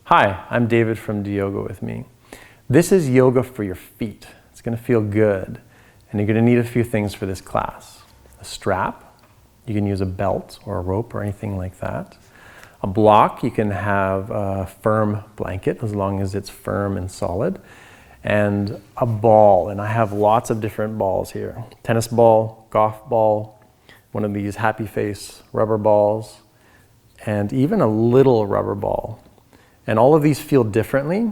Hi, I'm David from Do Yoga With Me. This is yoga for your feet. It's going to feel good, and you're going to need a few things for this class. A strap, you can use a belt or a rope or anything like that. A block, you can have a firm blanket as long as it's firm and solid. And a ball, and I have lots of different balls here. Tennis ball, golf ball, one of these happy face rubber balls, and even a little rubber ball. And all of these feel differently,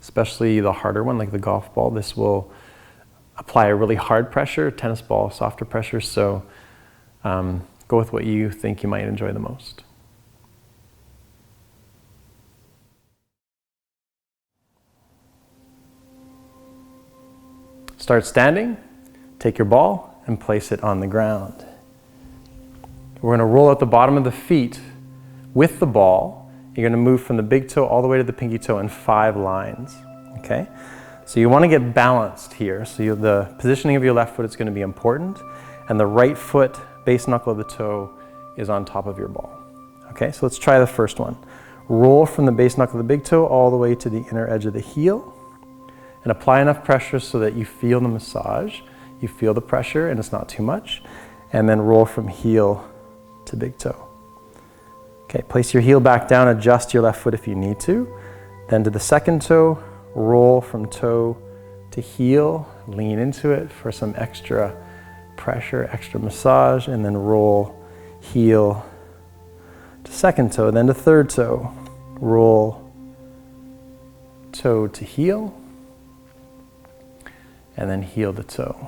especially the harder one, like the golf ball. This will apply a really hard pressure, tennis ball, softer pressure. So go with what you think you might enjoy the most. Start standing, take your ball and place it on the ground. We're going to roll out the bottom of the feet with the ball. You're going to move from the big toe all the way to the pinky toe in 5 lines, okay? So you want to get balanced here. So the positioning of your left foot is going to be important, and the right foot, base knuckle of the toe, is on top of your ball. Okay, so let's try the first one. Roll from the base knuckle of the big toe all the way to the inner edge of the heel, and apply enough pressure so that you feel the massage, you feel the pressure and it's not too much, and then roll from heel to big toe. Okay, place your heel back down, adjust your left foot if you need to. Then to the second toe, roll from toe to heel, lean into it for some extra pressure, extra massage, and then roll heel to second toe, then to third toe, roll toe to heel, and then heel to toe.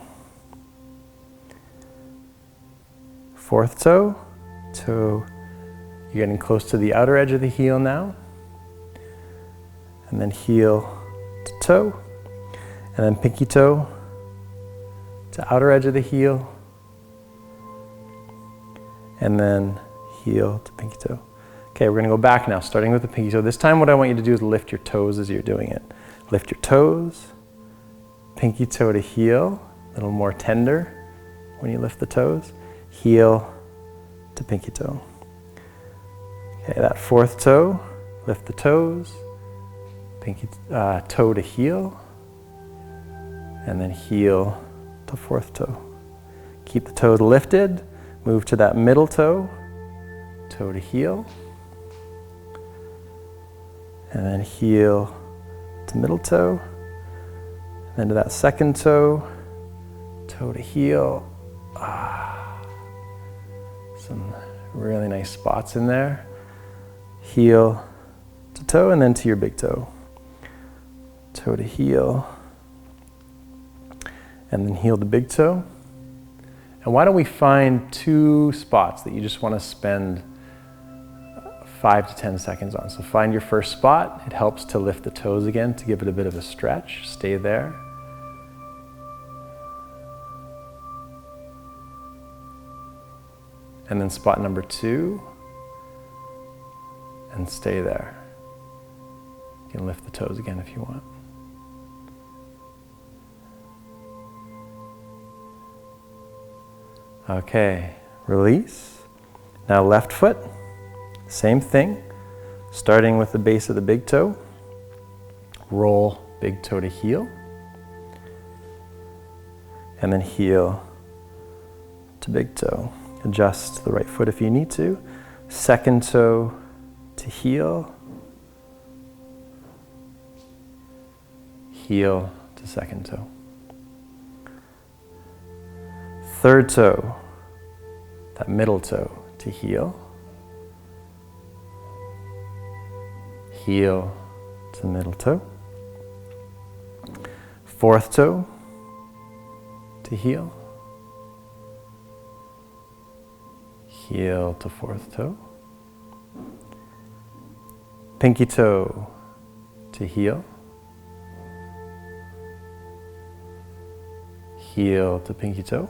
Fourth toe, toe. You're getting close to the outer edge of the heel now. And then heel to toe. And then pinky toe to outer edge of the heel. And then heel to pinky toe. Okay, we're going to go back now, starting with the pinky toe. This time what I want you to do is lift your toes as you're doing it. Lift your toes. Pinky toe to heel. A little more tender when you lift the toes. Heel to pinky toe. Okay, that fourth toe, lift the toes, pinky toe to heel, and then heel to fourth toe. Keep the toes lifted, move to that middle toe, toe to heel, and then heel to middle toe, and then to that second toe, toe to heel. Some really nice spots in there. Heel to toe, and then to your big toe. Toe to heel, and then heel to big toe. And why don't we find 2 spots that you just want to spend 5 to 10 seconds on. So find your first spot. It helps to lift the toes again, to give it a bit of a stretch. Stay there. And then spot number 2. And stay there. You can lift the toes again if you want. Okay, release. Now left foot, same thing. Starting with the base of the big toe. Roll big toe to heel. And then heel to big toe. Adjust the right foot if you need to. Second toe to heel, heel to second toe. Third toe, that middle toe to heel, heel to middle toe. Fourth toe to heel, heel to fourth toe. Pinky toe to heel, heel to pinky toe.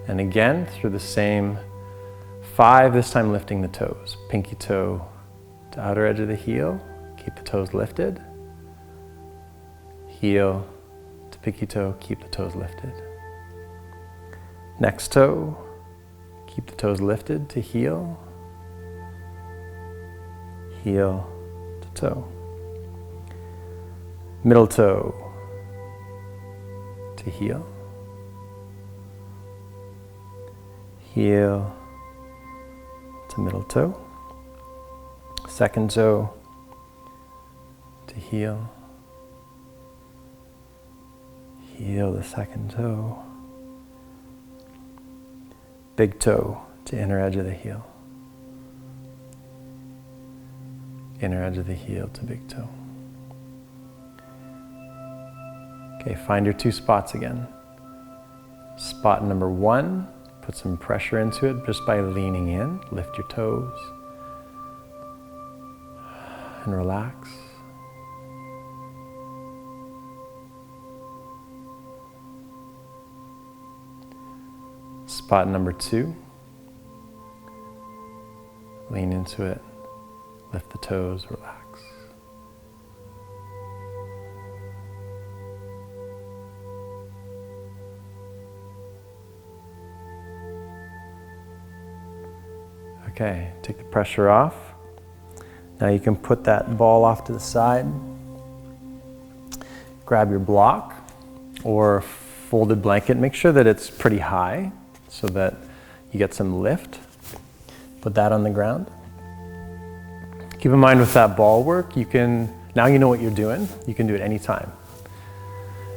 And again through the same 5, this time lifting the toes. Pinky toe to outer edge of the heel, keep the toes lifted. Heel to pinky toe, keep the toes lifted. Next toe, keep the toes lifted to heel. heel to toe. Middle toe to heel. Heel to middle toe. Second toe to heel. Heel the second toe. Big toe to inner edge of the heel. Inner edge of the heel to big toe. Okay, find your two spots again. Spot number 1, put some pressure into it just by leaning in. Lift your toes and relax. Spot number 2, lean into it, lift the toes, relax. Okay, take the pressure off. Now you can put that ball off to the side. Grab your block or folded blanket. Make sure that it's pretty high so that you get some lift. Put that on the ground. Keep in mind with that ball work, now you know what you're doing. You can do it anytime.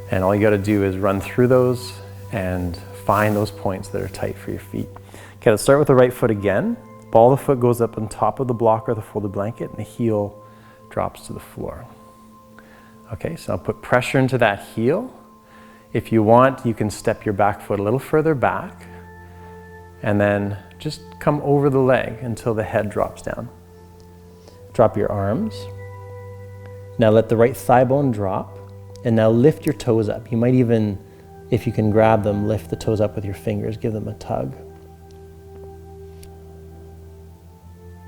And all you got to do is run through those and find those points that are tight for your feet. Okay, let's start with the right foot again. Ball of the foot goes up on top of the block or the folded blanket and the heel drops to the floor. Okay, so I'll put pressure into that heel. If you want, you can step your back foot a little further back and then just come over the leg until the head drops down. Drop your arms. Now let the right thigh bone drop and now lift your toes up. You might even, if you can grab them, lift the toes up with your fingers, give them a tug.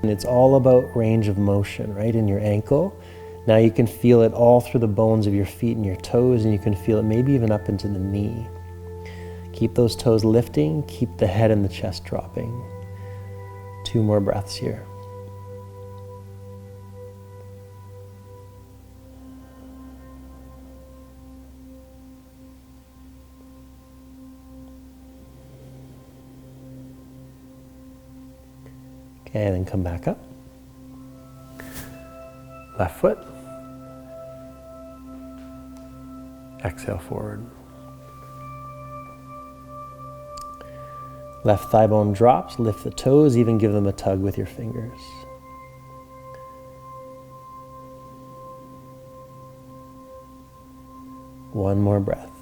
And it's all about range of motion, right, in your ankle. Now you can feel it all through the bones of your feet and your toes, and you can feel it maybe even up into the knee. Keep those toes lifting, keep the head and the chest dropping. 2 more breaths here. Okay, and then come back up. Left foot. Exhale forward. Left thigh bone drops, lift the toes, even give them a tug with your fingers. One more breath.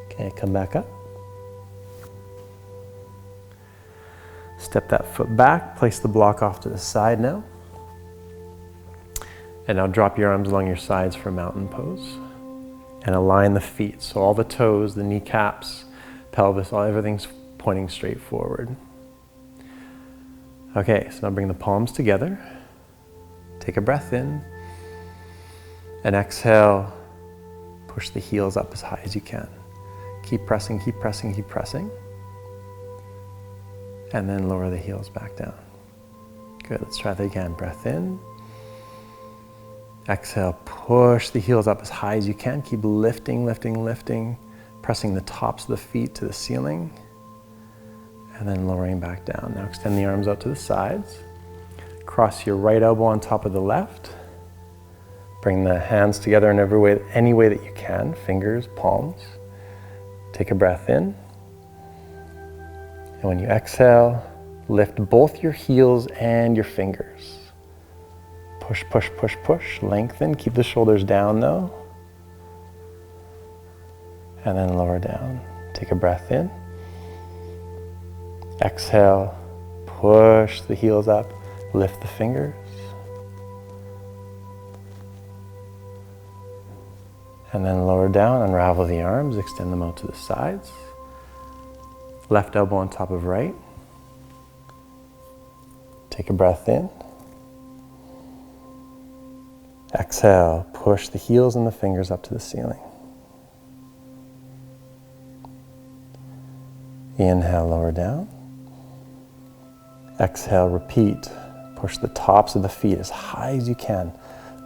Okay, come back up. Step that foot back, place the block off to the side now. And now drop your arms along your sides for mountain pose. And align the feet. So all the toes, the kneecaps, pelvis, everything's pointing straight forward. Okay, so now bring the palms together. Take a breath in. And exhale, push the heels up as high as you can. Keep pressing, keep pressing, keep pressing. And then lower the heels back down. Good, let's try that again. Breath in. Exhale, push the heels up as high as you can. Keep lifting, lifting, lifting. Pressing the tops of the feet to the ceiling. And then lowering back down. Now extend the arms out to the sides. Cross your right elbow on top of the left. Bring the hands together in any way that you can. Fingers, palms. Take a breath in. And when you exhale, lift both your heels and your fingers. Push, push, push, push. Lengthen. Keep the shoulders down though. And then lower down. Take a breath in. Exhale. Push the heels up. Lift the fingers. And then lower down, unravel the arms, extend them out to the sides. Left elbow on top of right. Take a breath in. Exhale, push the heels and the fingers up to the ceiling. Inhale, lower down. Exhale, repeat. Push the tops of the feet as high as you can.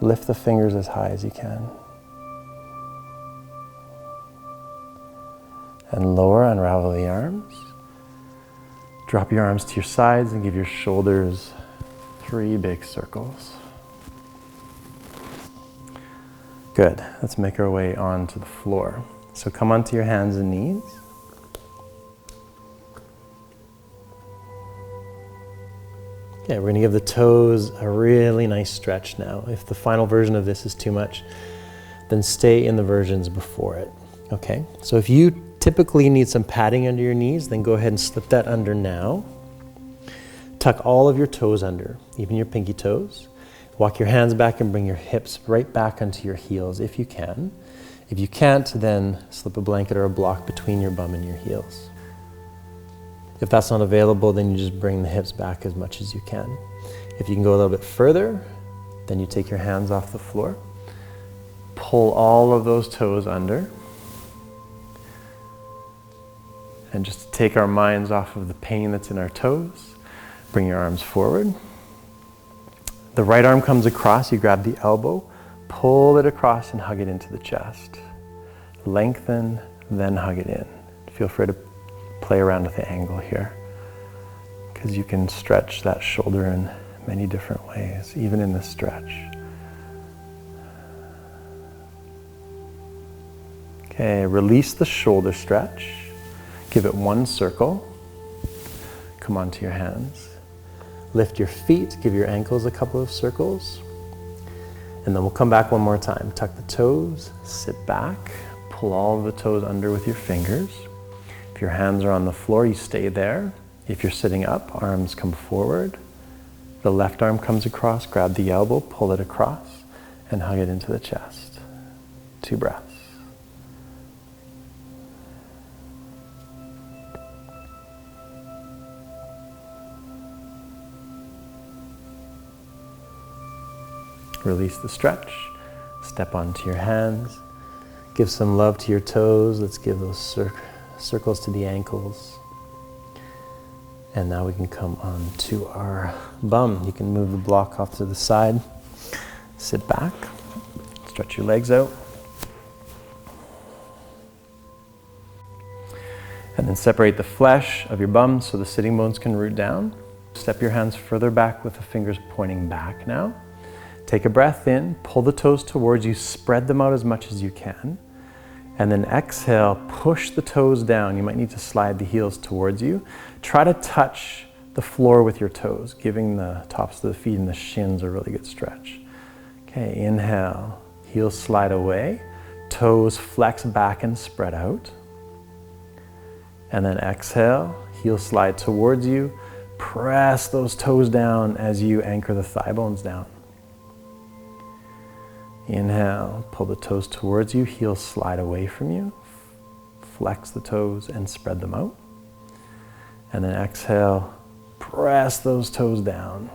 Lift the fingers as high as you can. And lower, unravel the arms. Drop your arms to your sides and give your shoulders 3 big circles. Good. Let's make our way onto the floor. So come onto your hands and knees. Okay, we're going to give the toes a really nice stretch now. If the final version of this is too much, then stay in the versions before it. Okay, so if you typically need some padding under your knees, then go ahead and slip that under now. Tuck all of your toes under, even your pinky toes. Walk your hands back and bring your hips right back onto your heels if you can. If you can't, then slip a blanket or a block between your bum and your heels. If that's not available, then you just bring the hips back as much as you can. If you can go a little bit further, then you take your hands off the floor. Pull all of those toes under. And just to take our minds off of the pain that's in our toes, bring your arms forward. The right arm comes across, you grab the elbow, pull it across and hug it into the chest. Lengthen, then hug it in. Feel free to play around with the angle here, because you can stretch that shoulder in many different ways, even in this stretch. Okay, release the shoulder stretch. Give it 1 circle. Come onto your hands. Lift your feet, give your ankles a couple of circles. And then we'll come back one more time. Tuck the toes, sit back, pull all of the toes under with your fingers. If your hands are on the floor, you stay there. If you're sitting up, arms come forward. The left arm comes across, grab the elbow, pull it across, and hug it into the chest. 2 breaths. Release the stretch, step onto your hands, give some love to your toes. Let's give those circles to the ankles. And now we can come on to our bum. You can move the block off to the side, sit back, stretch your legs out. And then separate the flesh of your bum so the sitting bones can root down. Step your hands further back with the fingers pointing back now. Take a breath in, pull the toes towards you, spread them out as much as you can. And then exhale, push the toes down. You might need to slide the heels towards you. Try to touch the floor with your toes, giving the tops of the feet and the shins a really good stretch. Okay, inhale, heels slide away, toes flex back and spread out. And then exhale, heels slide towards you. Press those toes down as you anchor the thigh bones down. Inhale, pull the toes towards you, heels slide away from you. Flex the toes and spread them out. And then exhale, press those toes down.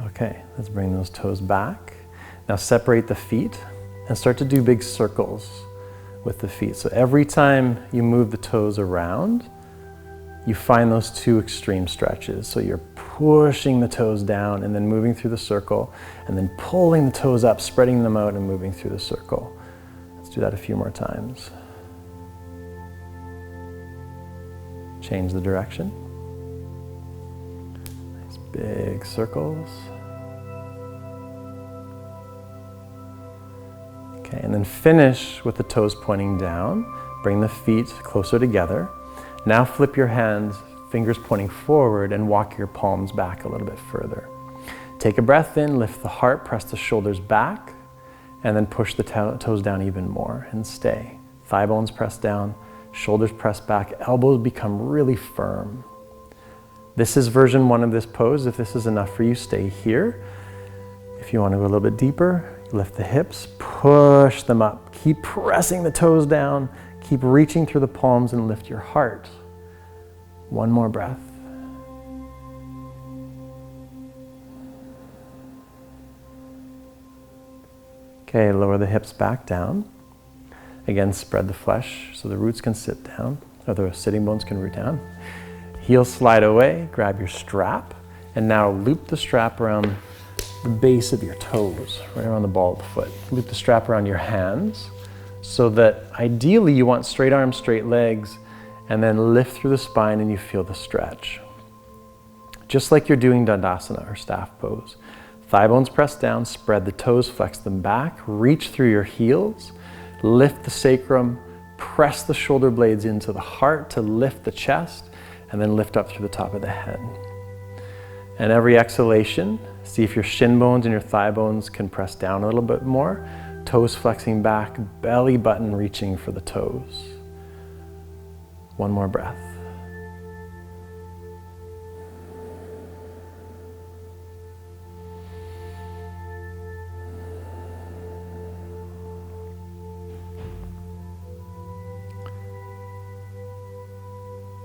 Okay, let's bring those toes back. Now separate the feet and start to do big circles with the feet. So every time you move the toes around, you find those 2 extreme stretches. So you're pushing the toes down and then moving through the circle, and then pulling the toes up, spreading them out and moving through the circle. Let's do that a few more times. Change the direction. Nice big circles. Okay, and then finish with the toes pointing down. Bring the feet closer together. Now flip your hands, fingers pointing forward, and walk your palms back a little bit further. Take a breath in, lift the heart, press the shoulders back, and then push the toes down even more and stay. Thigh bones press down, shoulders press back, elbows become really firm. This is version 1 of this pose. If this is enough for you, stay here. If you want to go a little bit deeper, lift the hips, push them up. Keep pressing the toes down. Keep reaching through the palms and lift your heart. 1 more breath. Okay, lower the hips back down. Again, spread the flesh so the roots can sit down, or the sitting bones can root down. Heels slide away, grab your strap, and now loop the strap around the base of your toes, right around the ball of the foot. Loop the strap around your hands so that ideally you want straight arms, straight legs, and then lift through the spine and you feel the stretch. Just like you're doing Dandasana or staff pose. Thigh bones press down, spread the toes, flex them back, reach through your heels, lift the sacrum, press the shoulder blades into the heart to lift the chest, and then lift up through the top of the head. And every exhalation, see if your shin bones and your thigh bones can press down a little bit more. Toes flexing back, belly button reaching for the toes. One more breath.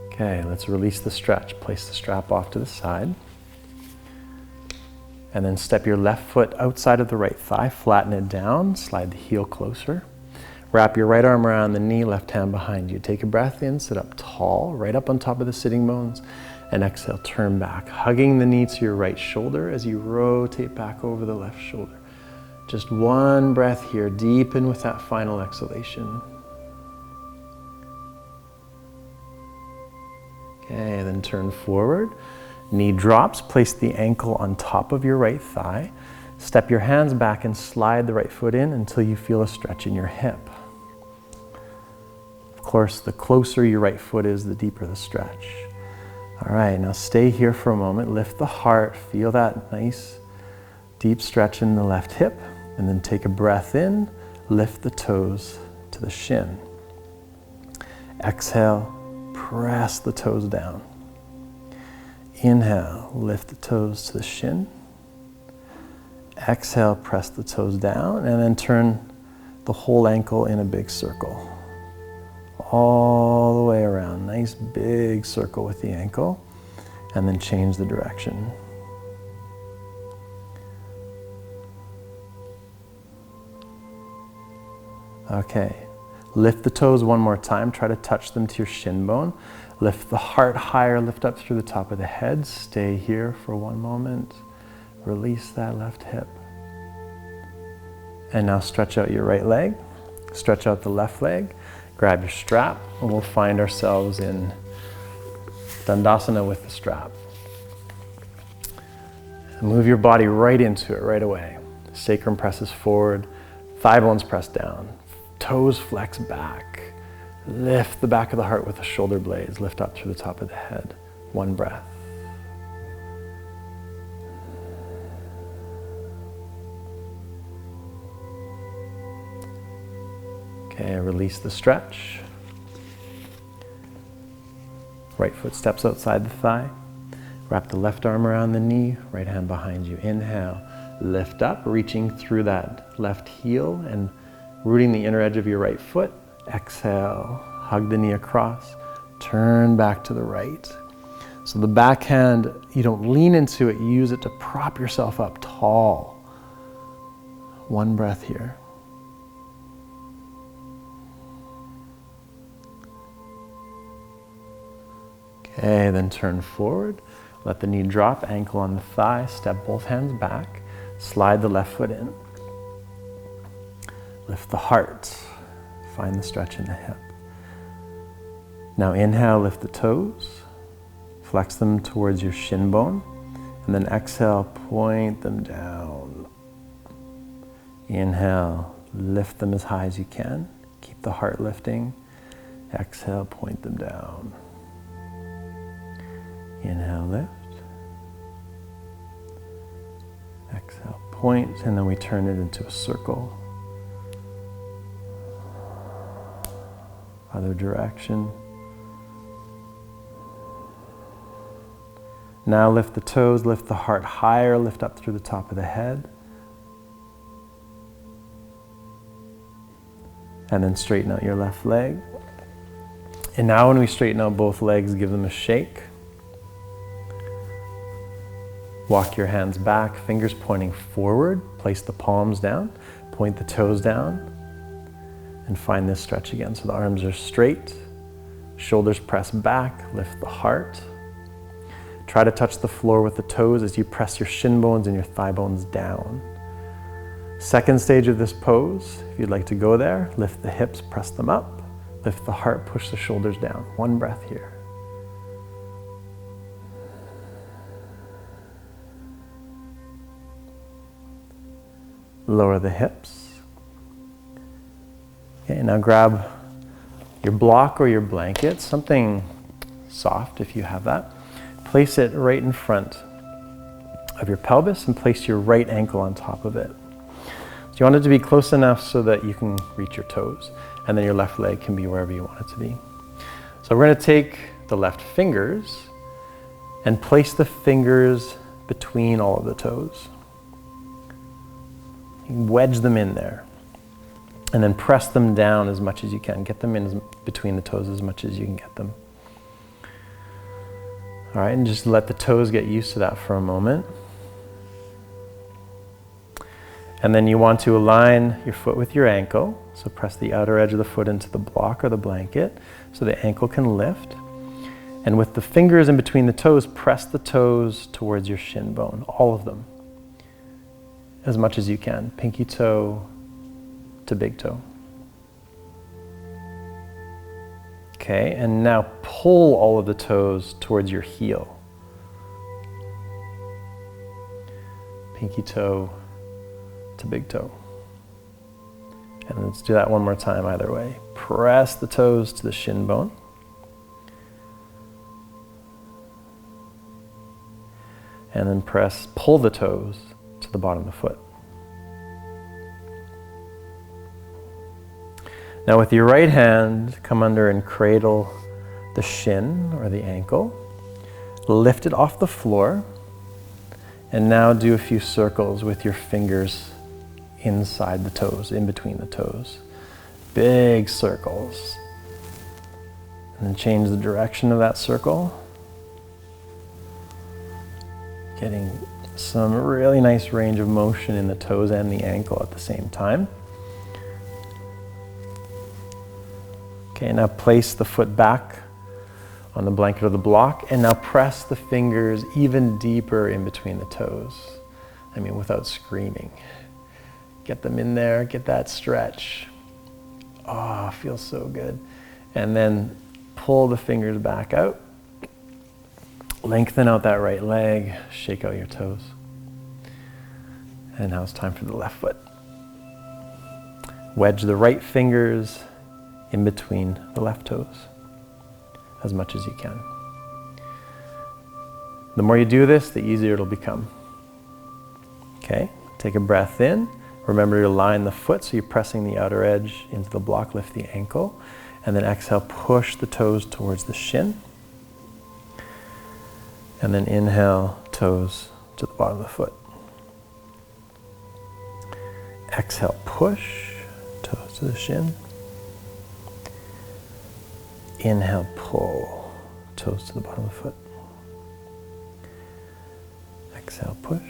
Okay, let's release the stretch. Place the strap off to the side. And then step your left foot outside of the right thigh, flatten it down, slide the heel closer. Wrap your right arm around the knee, left hand behind you. Take a breath in, sit up tall, right up on top of the sitting bones, and exhale, turn back, hugging the knee to your right shoulder as you rotate back over the left shoulder. Just one breath here, deepen with that final exhalation. Okay, then turn forward. Knee drops, place the ankle on top of your right thigh. Step your hands back and slide the right foot in until you feel a stretch in your hip. Of course, the closer your right foot is, the deeper the stretch. All right, now stay here for a moment. Lift the heart, feel that nice deep stretch in the left hip, and then take a breath in, lift the toes to the shin. Exhale, press the toes down. Inhale, lift the toes to the shin. Exhale, press the toes down, and then turn the whole ankle in a big circle. All the way around, nice big circle with the ankle, and then change the direction. Okay, lift the toes one more time, try to touch them to your shin bone. Lift the heart higher, lift up through the top of the head. Stay here for one moment. Release that left hip. And now stretch out your right leg. Stretch out the left leg. Grab your strap, and we'll find ourselves in Dandasana with the strap. And move your body right into it right away. Sacrum presses forward, thigh bones press down, toes flex back. Lift the back of the heart with the shoulder blades. Lift up through the top of the head. One breath. Okay, release the stretch. Right foot steps outside the thigh. Wrap the left arm around the knee, right hand behind you. Inhale, lift up, reaching through that left heel and rooting the inner edge of your right foot. Exhale, hug the knee across, turn back to the right. So the back hand, you don't lean into it, you use it to prop yourself up tall. One breath here. Okay, then turn forward, let the knee drop, ankle on the thigh, step both hands back, slide the left foot in. Lift the heart. Find the stretch in the hip. Now inhale, lift the toes, flex them towards your shin bone, and then exhale, point them down. Inhale, lift them as high as you can. Keep the heart lifting. Exhale, point them down. Inhale, lift. Exhale, point, and then we turn it into a circle. Other direction. Now lift the toes, lift the heart higher, lift up through the top of the head. And then straighten out your left leg. And now when we straighten out both legs, give them a shake. Walk your hands back, fingers pointing forward. Place the palms down, point the toes down. And find this stretch again. So the arms are straight, shoulders press back, lift the heart. Try to touch the floor with the toes as you press your shin bones and your thigh bones down. Second stage of this pose, if you'd like to go there, lift the hips, press them up, lift the heart, push the shoulders down. One breath here. Lower the hips. Okay, now grab your block or your blanket, something soft if you have that. Place it right in front of your pelvis and place your right ankle on top of it. So you want it to be close enough so that you can reach your toes, and then your left leg can be wherever you want it to be. So we're going to take the left fingers and place the fingers between all of the toes. Wedge them in there. And then press them down as much as you can. Get them in between the toes as much as you can get them. All right, and just let the toes get used to that for a moment. And then you want to align your foot with your ankle. So press the outer edge of the foot into the block or the blanket so the ankle can lift. And with the fingers in between the toes, press the toes towards your shin bone, all of them, as much as you can. Pinky toe to big toe. Okay, and now pull all of the toes towards your heel. Pinky toe to big toe. And let's do that one more time either way. Press the toes to the shin bone. And then pull the toes to the bottom of the foot. Now with your right hand, come under and cradle the shin or the ankle. Lift it off the floor. And now do a few circles with your fingers inside the toes, in between the toes. Big circles. And then change the direction of that circle. Getting some really nice range of motion in the toes and the ankle at the same time. Okay, now place the foot back on the blanket or the block, and now press the fingers even deeper in between the toes. I mean, without screaming. Get them in there, get that stretch. Oh, feels so good. And then pull the fingers back out. Lengthen out that right leg, shake out your toes. And now it's time for the left foot. Wedge the right fingers in between the left toes as much as you can. The more you do this, the easier it'll become. Okay, take a breath in. Remember to line the foot so you're pressing the outer edge into the block, lift the ankle, and then exhale, push the toes towards the shin. And then inhale, toes to the bottom of the foot. Exhale, push, toes to the shin. Inhale, pull, toes to the bottom of the foot. Exhale, push.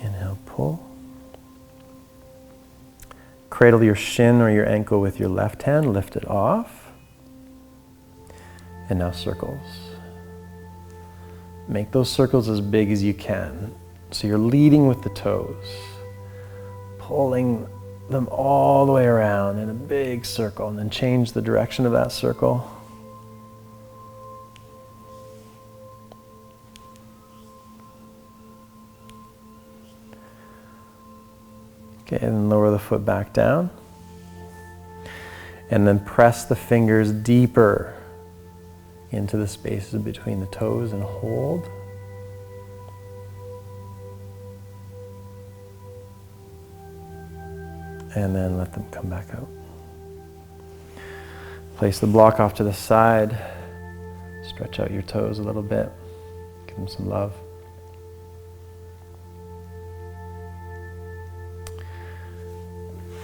Inhale, pull. Cradle your shin or your ankle with your left hand, lift it off. And now circles. Make those circles as big as you can. So you're leading with the toes, pulling them all the way around in a big circle, and then change the direction of that circle. Okay, and lower the foot back down. And then press the fingers deeper into the spaces between the toes and hold. And then let them come back out. Place the block off to the side. Stretch out your toes a little bit. Give them some love.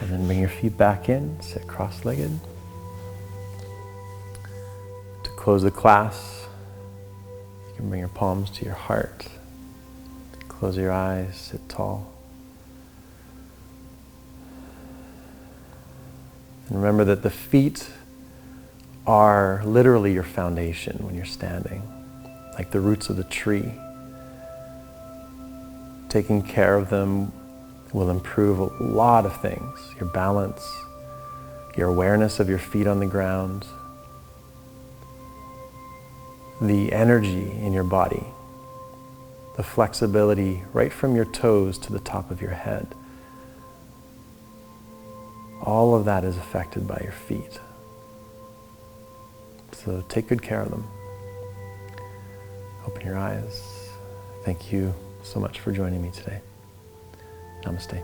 And then bring your feet back in, sit cross-legged. To close the class, you can bring your palms to your heart. Close your eyes, sit tall. And remember that the feet are literally your foundation when you're standing, like the roots of the tree. Taking care of them will improve a lot of things. Your balance, your awareness of your feet on the ground, the energy in your body, the flexibility right from your toes to the top of your head. All of that is affected by your feet. So take good care of them. Open your eyes. Thank you so much for joining me today. Namaste.